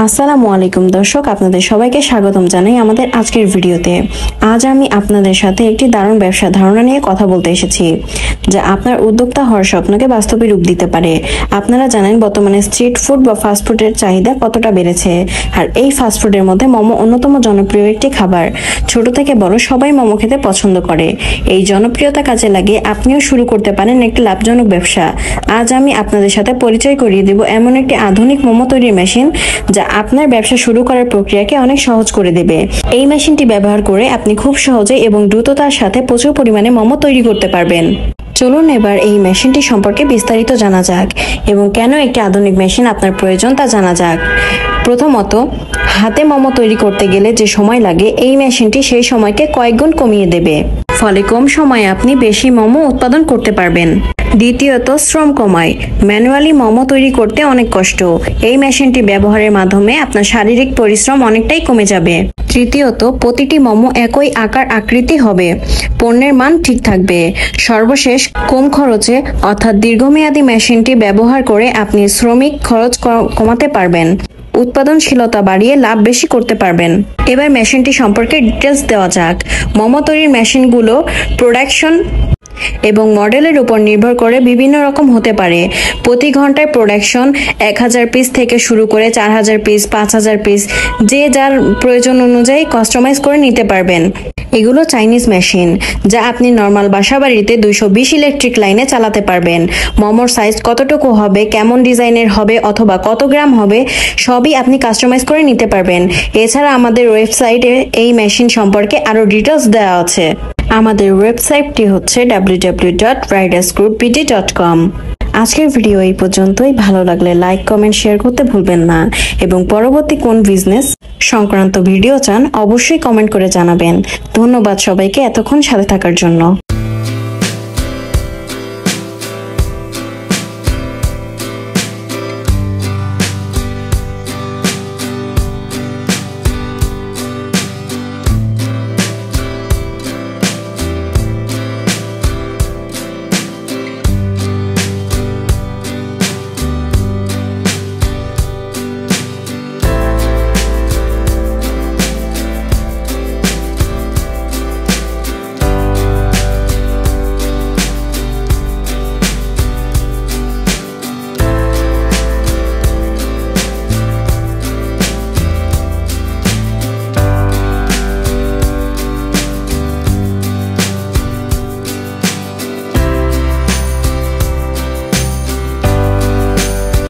আসসালামু আলাইকুম দর্শক, আপনাদের সবাইকে স্বাগতম জানাই আমাদের আজকের ভিডিওতে। আজ আমি আপনাদের সাথে একটি দারুণ ব্যবসা ধারণা নিয়ে কথা বলতে এসেছি, যা আপনার উদ্যোক্তা হওয়ার স্বপ্নকে বাস্তবে রূপ দিতে পারে। আপনারা জানেন বর্তমানে স্ট্রিট ফুড বা ফাস্টফুডের চাহিদা কতটা বেড়েছে, আর এই ফাস্টফুডের মধ্যে মোমো অন্যতম জনপ্রিয় একটি খাবার। ছোট থেকে বড় সবাই মোমো খেতে পছন্দ করে। এই জনপ্রিয়তা কাজে লাগিয়ে আপনিও শুরু করতে পারেন একটি লাভজনক ব্যবসা। আজ আমি আপনাদের সাথে পরিচয় করিয়ে দেব এমন একটি আধুনিক মোমো তৈরির মেশিন, যা আপনার ব্যবসা শুরু করার প্রক্রিয়াকে অনেক সহজ করে দেবে। এই মেশিনটি ব্যবহার করে আপনি খুব সহজে এবং দ্রুততার সাথে প্রচুর পরিমাণে মোমো তৈরি করতে পারবেন। চলুন এবার এই মেশিনটি সম্পর্কে বিস্তারিত জানা যাক এবং কেন একটি আধুনিক মেশিন আপনার প্রয়োজন তা জানা যাক। প্রথমত, হাতে মোমো তৈরি করতে গেলে যে সময় লাগে, এই মেশিনটি সেই সময়কে কয়েক গুণ কমিয়ে দেবে, ফলে কম সময়ে আপনি বেশি মোমো উৎপাদন করতে পারবেন। দ্বিতীয়ত, শ্রম কমায়। ম্যানুয়ালি মোমো তৈরি করতে অনেক কষ্ট, এই মেশিনটি ব্যবহারের মাধ্যমে আপনার শারীরিক পরিশ্রম অনেকটাই কমে যাবে। তৃতীয়ত, প্রতিটি মোমো একই আকার আকৃতি হবে, পণ্যের মান ঠিক থাকবে। সর্বশেষ, কম খরচে অর্থাৎ দীর্ঘমেয়াদী মেশিনটি ব্যবহার করে আপনি শ্রমিক খরচ কমাতে পারবেন, উৎপাদনশীলতা বাড়িয়ে লাভ বেশি করতে পারবেন। এবার মেশিনটি সম্পর্কে ডিটেলস দেওয়া যাক। মোমো তৈরির মেশিনগুলো প্রোডাকশন এবং মডেলের উপর নির্ভর করে বিভিন্ন রকম হতে পারে। প্রতি ঘন্টায় প্রোডাকশন 1000 পিস থেকে শুরু করে 4000 পিস, 5000 পিস, যে যার প্রয়োজন অনুযায়ী কাস্টমাইজ করে নিতে পারবেন। এগুলো চাইনিজ মেশিন, যা আপনি নর্মাল বাসাবাড়িতে 220 ইলেকট্রিক লাইনে চালাতে পারবেন। মোমোর সাইজ কতটুকু হবে, কেমন ডিজাইনের হবে অথবা কত গ্রাম হবে, সবই আপনি কাস্টমাইজ করে নিতে পারবেন। এছাড়া আমাদের ওয়েবসাইটে এই মেশিন সম্পর্কে আরো ডিটেলস দেওয়া আছে। আমাদের ওয়েবসাইটটি হচ্ছে www.ridersgroupbd.com। আজকের ভিডিও এই পর্যন্তই। ভালো লাগলে লাইক, কমেন্ট, শেয়ার করতে ভুলবেন না এবং পরবর্তী কোন বিজনেস সংক্রান্ত ভিডিও চান অবশ্যই কমেন্ট করে জানাবেন। ধন্যবাদ সবাইকে এতক্ষণ সাথে থাকার জন্য।